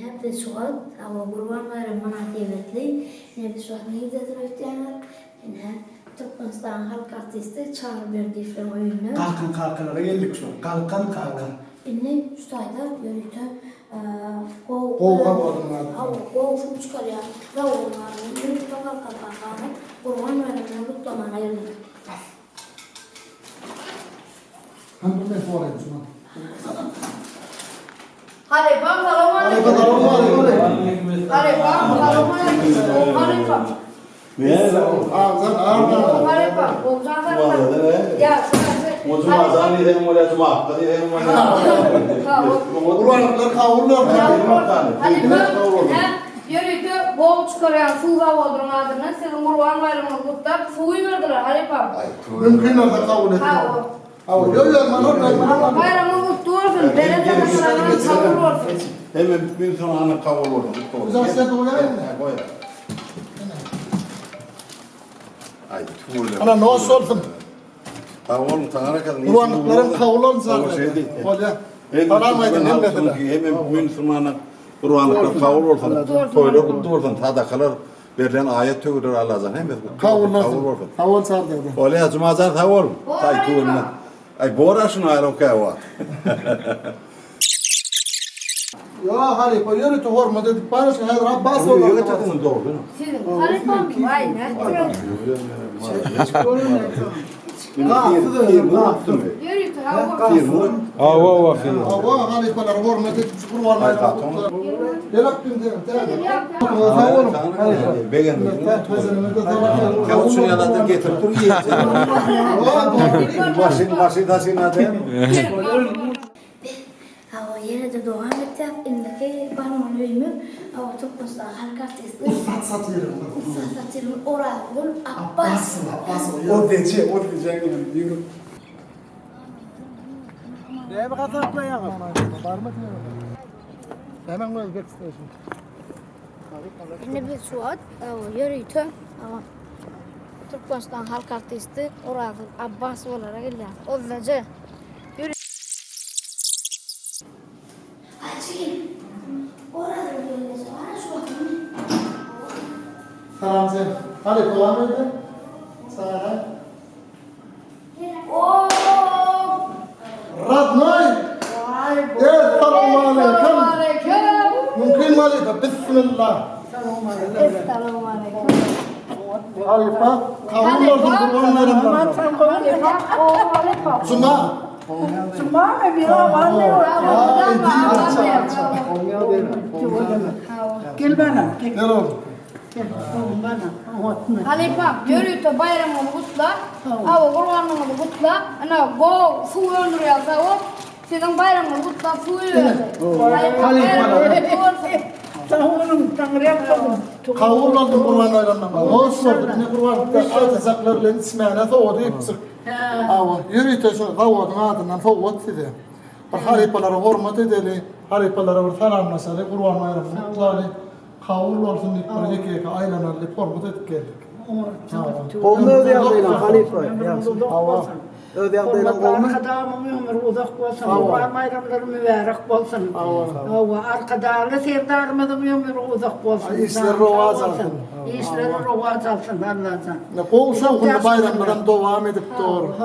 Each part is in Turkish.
hep bir suat, ama kurban bayramı münasebetli. Ne bir suat ne getirmişler? Yine Türkmenistan halk artisti Çağrı Berdif'in oyunu. Kalkınlara geldik şu an. Kalkan. Yine Üstay'da yönütü Kovga odunlar. Kovga çıkarıyor. Ravunlar. Yönütü kalkanlarını kurban bayramını kutlamana ayırdık. Hem bu ne sorayım şu an? Haripam, selamünaleyküm. Haripam, selamünaleyküm. Haripam. Ne? Ağzın ağırlar. Haripam. Ya, Mucum azan hem oraya tumak, hem Ulanıklar kavurlar. Yörütü bol çıkarıyan suğa oldurun adına sizin kurban bayramını kutlar suyu verdiler Haripam. Mümkün orada kavur etmek. Yok man Bayramını kutlu olsun. Derece kutlarına kavur olsun. Hemen bir sonra kavrulur. Güzel sen doyayım mı? Ay tuğla. Ana ne olsun? Tamam, tanrı kadar. Ulanıkların kavurlar zaten. Hoca. Aramayın hem dediler. Hemen Müslümanın Kur'an'ı kavrulursan, toylar kutlu olsun, sadakalar verilen ayet tövür Allah'tan hemen Kavurlar. Kavur sardı. Olaya cumazar tavır. Tay tuğla. Ay bora şunu ayro kava. Ya Halipa yürü tu horma dedik. Bana şu hayır Abbas olur. Yok ettin doğru. Sizin Haripam vay ne? Yörütü hava. Hava vakti. Hava Halipalar horma dedik. Kurbanlar. Yarabbim dedim. Sağ olun. Beğen. Kavuçunu yaladı getir tur yiyecek. Başı taşına da. Hava yine de devam etti. İndeki bayramın oyunu. Hava Türkmenistan halk artisti. Satıyorum. Satıyorum. Oral Abbas. O diyecek. Yürü. Ne kadar atlayalım? Parmak ne? Hemen koy geç istiyorsun. Yine bir suat. Yürüytü. Türkmenistan halk artisti Oral Abbas olarak geldi. Ozaca. Yürü. Açayım. Orada görüyoruz. Ara şu bakın. Tamam sen. Hadi devam edin. Sana. Radnoy. Evet, selamun aleyküm. Mümkün mü aleyküm? Bismillah. Selamünaleyküm. Halifa, kavurlar kurbanlarım var. Cuma. Cuma mı bir var ne var? Gel bana. Gel oğlum. Gel bana. Halipam, yörütü bayramını kutla. Hava kurbanını kutla. Ana go su öndürüyor o. Sizin bayramını kutla suyu verdi. Tahunum tanrıya kalın. Kavurlar kurbanlarım var. Olsun. Ne kurban? Artacaklarla ismine soğudu hepsi. Ava, yürüyte şu kavudun adından soğut size. Halipalara hürmet edeli, halipalara bir taranmasalı, kurbanlarım mutlalı. Kavurlar olsun deyip bana yeke aylanarlı hürmet edip geldik. Onu ödeyemeyim Halife. Hava. Ödeyemeyim Kollar onu. arkadağımın ömrü uzak olsun. Kurban bayramları mübarek olsun. Arkadağlı sevdarımızın ömrü uzak olsun. İşleri rovaz alsın. İşleri rovaz alsın Allah'tan. Olsa bunu bayramlardan devam edip doğru.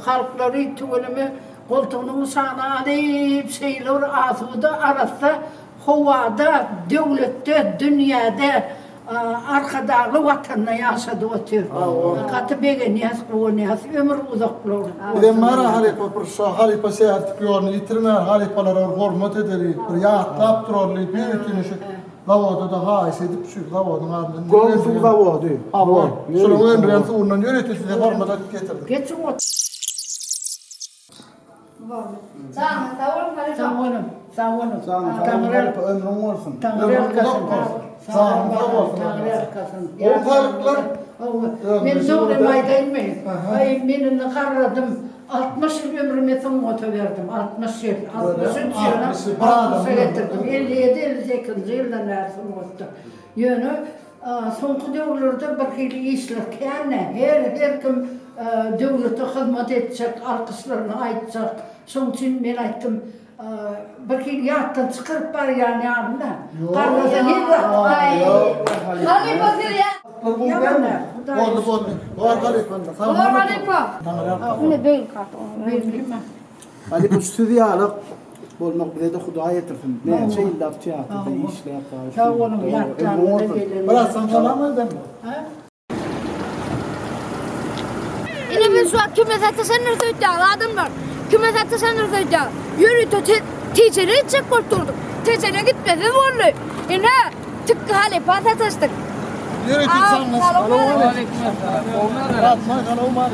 Halkları tüvülümü koltuğunun sağına alayıp şeyler asuda arası havada, devlette, dünyada arkadağı vatanına yaşadı otur. Katı bege niyaz kuva niyaz ömür uzaklar. Bir de mara halipa pırsa halipa seyahat piyorunu yitirmeyen halipalara hürmet ederi. Bir yağıtlap durarlı büyükünü şu lavoda da hais edip şu lavodun ardından. Golfuk da vardı. Hava. Şunun ömrüyen suğundan yürütü size hürmet edip getirdik. Geçin o Sağ olun. sağ olun. Halife ömrün olsun. Tanrı arkasın. Tanrı arkasın. O kalıplar. Ben sonra maydayım mı? Ay ben karradım. 60 yıl ömrüme son moto verdim. 60 yıl. 63 yıl. 60'a getirdim. 57-58 yıldan versin moto. Yönü son devlerde bir hili işler. Yani her kim devlete hizmet edecek, arkadaşlarına aytacak. Son için ben ayttım. Bir kere yattan çıkarıp var yani yanımda. Yok. Karnasa ne var? Ay. Halife sen ya. Oldu. Var Halife. Ulan Halife. Bu ne değil kartı. Halife stüdyalık bolmak bize de Huda getirsin. Ne şeyler tiyatroda işler falan. Sağ olun yattan ne gelen. Biraz sen falan mı edin? Yine bir su kime zaten sen nerede adam var. Kime zaten sen nerede yürüdü teçere çek kurtulduk. Teçere gitmedi vallahi. Yine tıkkı Halife ataştık. Yürü git sen nasıl? Ratma kalomar.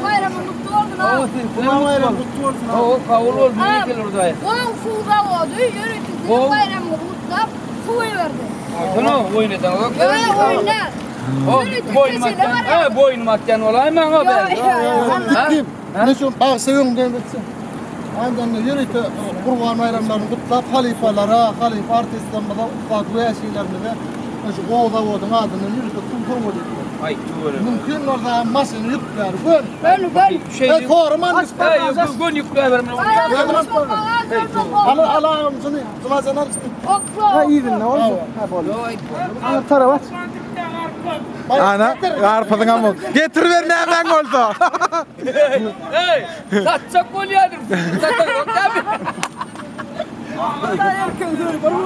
Bayramın mutlu oldun ha. Umamayla mutlu olsun. O kavul oldu ne gelir orada? O fuda oldu yürüdü. Bayramın mutlu fuyu verdi. Şunu oyun eden o. Böyle oynar. O boyun matyan. Ha boyun matyan olay mı o be? Gittim. Ne şu bak seviyorum devletsin. Aynen yürü git. Kurban bayramlarını kutlap halifelere, halife artistlerine, ufak veya şeylerine de şu Boğda Boğda'nın adını yürü git. Kum oluyor. Ay tuğru. Mümkün orada masını yükler. Gön. Böyle. Şey. Koruman Hey yok gün yükle verme. Ala seni. Tula sen al. Ha iyi dinle oldu. Ha bol. Ana tarafa. Ana, arpadan amol. Getir ver ne hemen oldu. Hey, satacak gol yedim. Satacak yok tabi.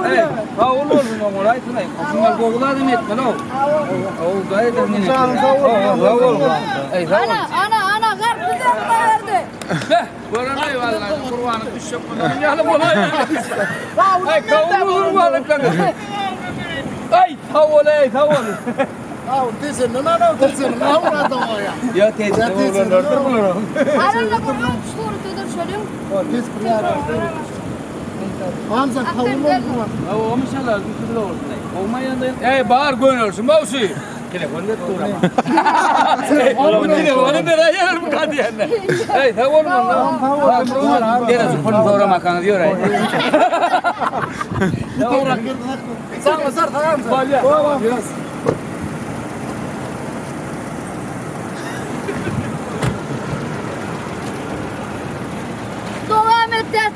Hey, kavul oldu mu olay tunay. Bunlar gogular demek mi lo? O gayet de ne? Kavul. Hey, kavul. Ana karpuzlar verdi. Vallahi vallahi kurbanı düşüp yalı olay. Hey, kavul kurbanı kanka. Ay, kavul. Al desin ne desin. Ne oldu o ya? Ya teyze bulurum. Arada kurban story dedir söyleyeyim. Biz buraya. Hamza kavurma mı? O inşallah güçlü olsun. Olmayan da. Hey bağır gönülsün mausi. Telefonu da tuğrama. Bu telefonu beraber mi kaldı yani? Hey tamam mı? Gene sponu tuğrama kanı diyor ay. Sen masar tamam. Biraz.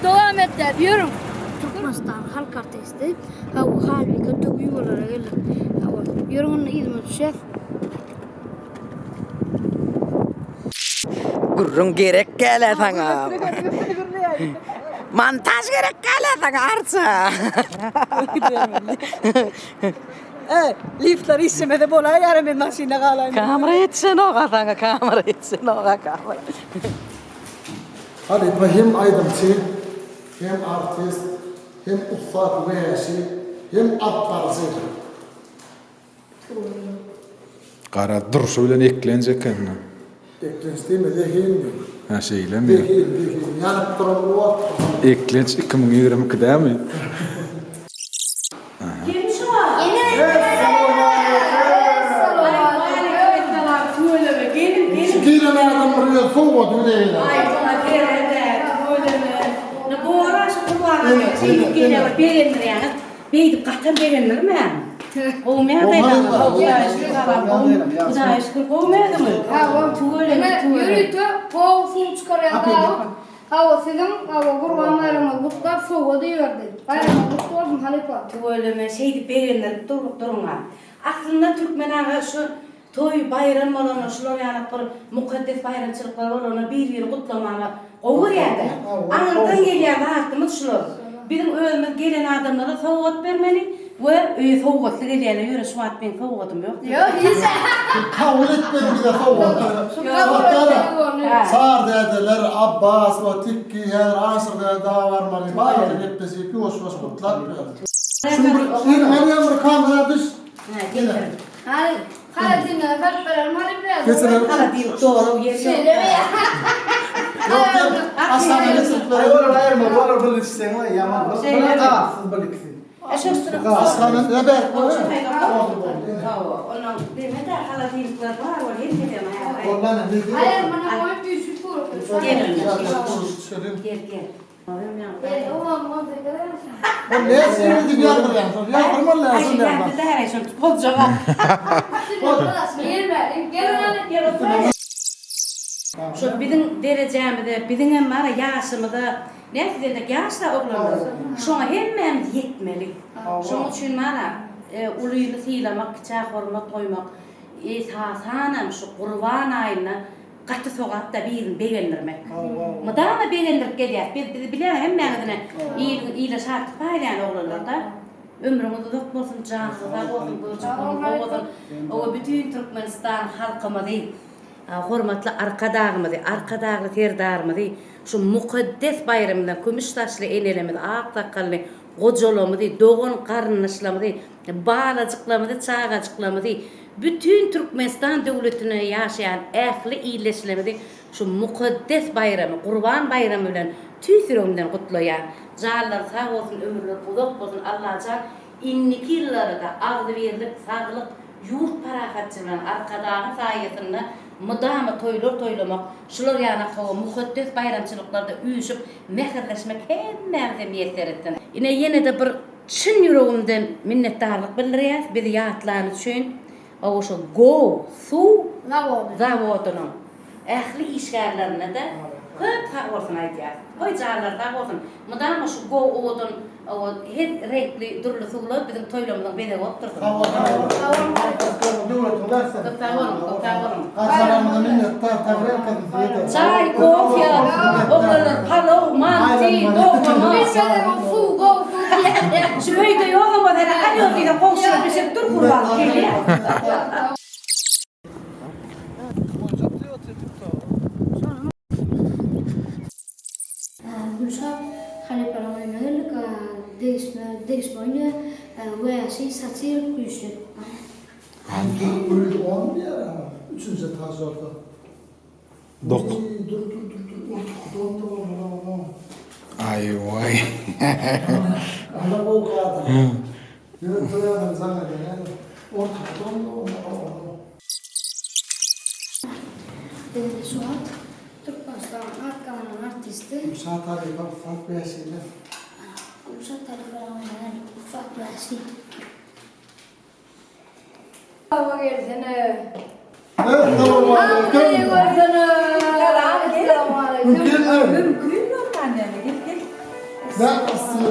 Devam et der. Diyorum. Türkmenistan halk artisti. Ha bu halbuki kötü uyuyorlar öyle. Ha bu yorumunu izlemek şef. Gurrun gerek gele sana. Montaj gerek gele sana arsa. Liftler istemede bola yarım bir maşine kalayım. Kamera yetsin oğa sana, kamera yetsin oğa kamera. Hadi hem aydınçı, hem artist, hem ufak veyasi, hem aptarzı. Kara dur şöyle eklenecek kendine. Eklenstiğimi de hindi. Ha şeyle mi? Değil. Yanıp duran bu var. Eklenç 2020 değil mi? Giren adam buraya soğudu değil. Beydi kahtan beğenir mi? Olmaya da da aşkı olmaya da mı? Ha o yürüdü. O su çıkarıyor. Ha o sizin o kurbanlarımı kutlar soğudu verdi. Bayramı kutlu olsun Halife. Tuvaleme şeydi beğenir durma. Aslında Türkmen ağa şu toy bayram olana şular yani bir mukaddes bayramçılıklar olana bir yıl kutlamağa olur yani. Anından gelen hakkımız şular. Bizim ölümüz gelen adamlara soğuk vermeli ve soğuk gelen yürü şu an ben soğuğum yok. Yok hiç. Kavul etmedi bir de soğudu. Sağır dediler, Abbas ve Tikki, her asır dedi daha var mı? Bağırdı hepsi, bir hoş kutlar. Şimdi Meryem bir kamera düş. Hani Karadin'e hep beraber Halife. Geçelim. Hala değil doğru yer yok. Yok aslanı geçitler. Hayır mı? Var böyle isteyen var ya. Bana da böyle kızım. Aslanın ne be? Onun demede hala değil var var yer yok. Oradan ne dedi? Hayır bana koyup bir süt vurur. Gel. Oğlum o da kadar. O ne sinirdi bir yardım lazım. Yardım lazım Ben yardım. de her şey olacak. Gel Şu bizim derecemizde, bizim hem var yaşımızda, ne dedik yaşta oğlanlar, şuna hemmemiz yetmeli. Şunun için bana uluyunu silamak, çağ hormat koymak, esasanam şu kurban ayına katı sokakta birini beğendirmek. Mıdana beğendirip geliyor. Biz bilen hemmemizine iyiyle şartı paylayan oğlanlar da. Ömrümüz uzak olsun, cansızlar olsun, bölçüklerimiz olsun. O bütün Türkmenistan halkımızı, hormatlı arkadağımızı, arkadağlı terdağımızı, şu mukaddes bayramından Kümüştaşlı enelimiz, Ağsakallı, Kocalamızı, Doğun karınlaşlamızı, bağlacıklamızı, çağacıklamızı, bütün Türkmenistan devletine yaşayan ehli iyileşlemizı, şu mukaddes bayramı, Kurban bayramı bilen tüysürümden kutlayan, canlar sağ olsun, ömürler uzak olsun, Allah can, inniki yılları da ağzı verilip, sağlık, yurt parakatçılığın arkadağın sayesinde mıdamı toylamak, şular yana kava mukaddes bayramçılıklarda üyüşüp, mehirleşmek hemmemde miyeser ettin. Yine de bir çın yüreğimden minnettarlık bildiriyiz, bizi yatlarını düşün. O şu go, su, zavodunun ehli işgərlərine də köp sağ olsun aytıyaq. Koy canlar sağ olsun. Mıdama şu go odun, her renkli durlu suğlar bizim toylamızın bede otursun. Sağ olun. Çay, kofya, oğlanlar, palo, manti, doğma, su, go, su. Şu höyde yok ama da alıyor diye komşular bir şey dur kurban geliyor. Gülşah Haliparan oynadık, değişme oyunu ve satır kuyuşu. Öyle olmuyor ya. Üçüncü taş orada. Dur. Ay vay. Ama o kadar. Yürü duruyorlar zannediyor. Ortada Suat, Türkmenistan Arkadan'ın artisti. Suat Ali bak fark bir şeyler. Gülşah Haliparan oynayan ufak bir şey. Hava gelsene. Evet, tamam abi. Mümkün yok anneme, gel. Ben aslında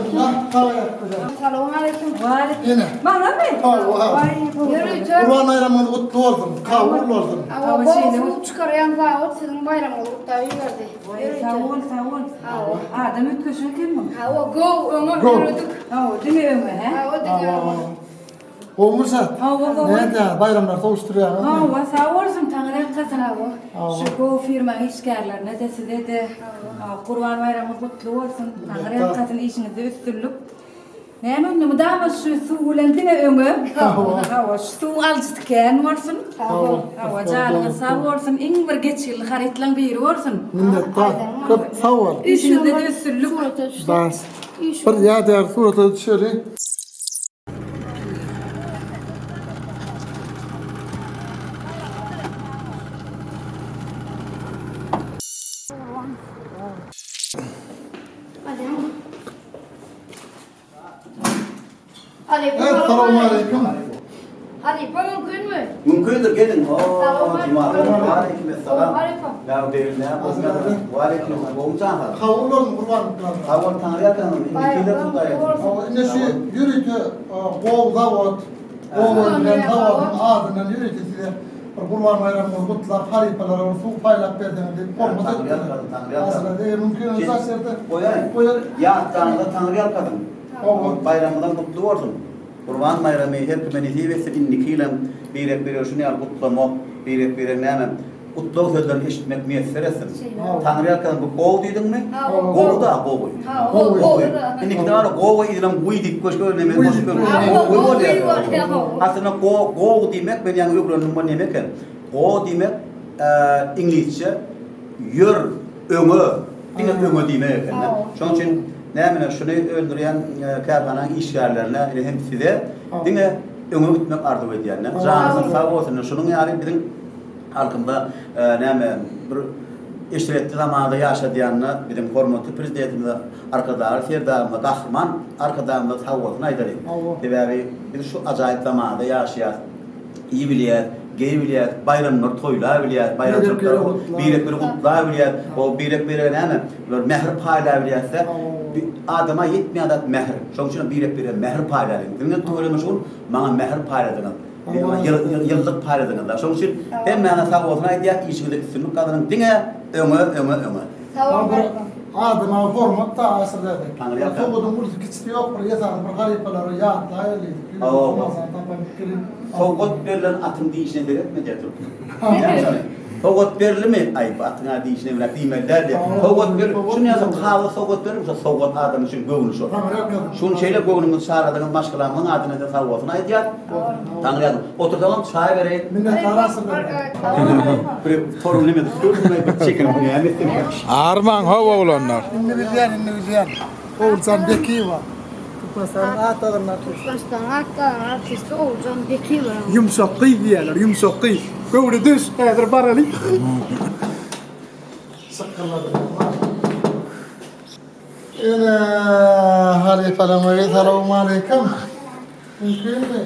tava yapacağım. Selamünaleyküm. Yine. Bana mı? Kurban bayramını kutlu olsun. Kavurlu olsun. Ama bu çıkarayan zavut sizin bayram olup da verdi. Sağ ol. Adam ütköşün kim mi? Hava go ömür Go. yürüdük. Değil mi Ömer? Hava dedi. Olmuşsa. Nerede bayramlar savuşturuyor. Sağ olsun Tanrı kazan. Şu go firma işgərlərine de size de Kurban bayramı kutlu olsun. Tanrı kazan işinizde üstünlük. Ne memnun mu da şu su ulantine Ömer? Hava su alçıtken olsun. Hava canınız sağ olsun. İn bir geçil haritlan bir olsun. Minnettar. Çok sağ ol. İşinizde de üstünlük. Bas. Bir ya değer surata düşeri. Evet, selamun aleyküm. Hadi bu mümkün mü? Mümkündür gelin. Aleyküm Aleykümselam. Ya derin ne yapıyorsun? Aleyküm. Boğumcan ha. Kavurlu olsun kurban. Kavur Tanrı'ya kanım. İndikide tutayım. Ne şu yürütü, kov zavut, kovun bilen zavutun ağzından yürütü size. Kurban bayramını kutlar, halipalara su paylak verdiğinde korkmaz ettiler. Aslında değil, mümkün olsa serde. Koyar. Ya Tanrı'ya kanım. Bayramından kutlu olsun. Kurban bayramı her kümenizi ve seninkiyle bir şunu al kutlama, bir ne kutlu sözlerini işitmek müyesser etsin. Tanrı'ya kanım bu kov dedin mi? Kov da kov. Kov. İndiki daha kov idilen buydik koş görmemek koş görmemek. Kov oluyor. Aslında kov demek ben yani öbürünün ne demek? Kov demek İngilizce yör öngü. Dine öngü demek. Şunun için ne şunu öldüren karbanın işgərlərine hem size dine öngü gitmek arzu ediyenler. Canınızın sağ olsun. Şunun yani bizim halkında bir iştiretli zamanında yaşayanlar bizim hormatlı prezidentimiz arkadaşlar, serdağımda kahraman arkadaşımda sağ olsun aydarım. Ve biz şu acayip zamanda yaşayan, iyi bilen, Geybiliyat, bayramlar toylaybiliyat, bayramçılıklar, birek bir kutlaybiliyat, o birek bir näme, bir mehr paylaybiliyatsa, adama yetmeýän adat mehr. Şoň üçin birek bir mehr paylaýan. Diňe toýlamak üçin maňa mehr payladyňyz. Yıllyk payladyňyz. Şoň üçin hem maňa sag bolsun aýdýat, işigide üstünlük gadynyň diňe öňe. Adama hormat da asırladı. Soğudun burası kiçti yok, buraya yazan bir garipaları yağıtlaydı. Soğut verilen atın deyişine verir mi diyelim? Soğut verilir mi? Ayıp atına deyişine verir, değmeller diye. Soğut verir, şunu yazın, kahve soğut verir mi? Soğut adam için göğünüş olur. Şunu şeyle göğünümüz çağırdığın başkalarının adına da soğutun aydiyat. Tanrı yazın, oturtalım, çay vereyim. Minnet arasında. Bir sorun limit, bir çekin bunu yani. Arman hava olanlar. İnni bilýän. Oğuzcan Beki var. Tupasların atalarına tuş. Baştan hatta artist Oğuzcan Beki var. Yumşak kıy diyorlar, yumşak kıy. Böyle düş, hedir baralı. Sıkkıladı. Yine halifeleme selamun aleyküm. Mümkün mü?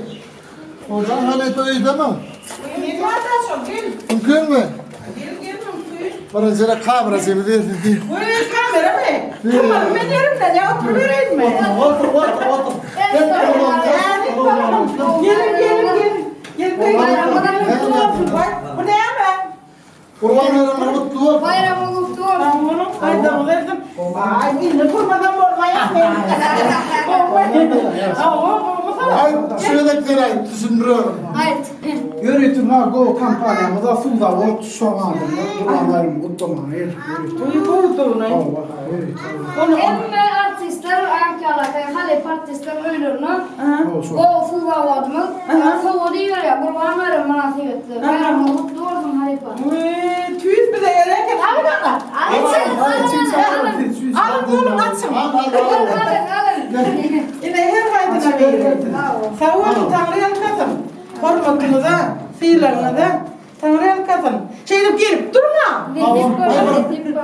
Oradan halife öydemem. Mümkün mü? Bana şöyle kamera seni değil. Buyur kamera mı? Tamam ben yerimden ya oturuyorum mu? Otur. Gelin. Bu ne hemen? Kurbanlarım mutlu ol. Bayramı kutlu olsun. Ben bunu kayda olaydım. Ay yine kurmadan olmaya mı? Ay şöyle dirayım düşündürüyorum. Hayır. Yürütün ha go kampanyamıza suda ot soğanı. Kurbanlarım kutlamanı. Emme artistler Ankara'da halep artistler öylürünü o fuva vadımı fuva diyor ya kurbanlarım münasebetli. Bayramı kutlu olsun halep artistler. Tüyüz bir de yerken al bana. Al bunu açım. Yine her kaydına verirdim. Sağ olun Tanrı'ya katın. Hormatınıza, sıyırlarınıza Tanrı'ya katın. Şeydip gelip durma.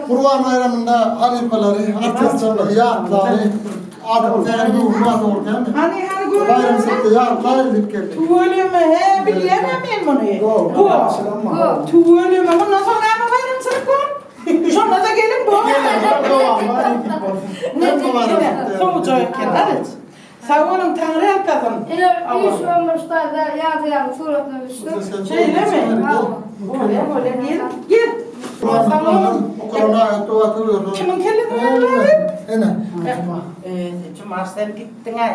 Kurban bayramında halifeleri, artistleri, yağıtları, adetlerini uğurlar doğru değil mi? Hani Bayram sıktı, yağıtlar edip geldi. Tuğulüme he biliyemem ben bunu. Bu. Tuğulüme bundan sonra ama bayram sıktı. Sonra da gelin bu. Ne soğucakken evet. Sağ olun Tanrı'ya katın. İş ömrüstayda yazıyan suratını üstü. Şeyle mi? Böyle gel. Sağ olun. Okuluna tuvatı Kimin kelini yanına? Ene. Cuma sen gittin ay.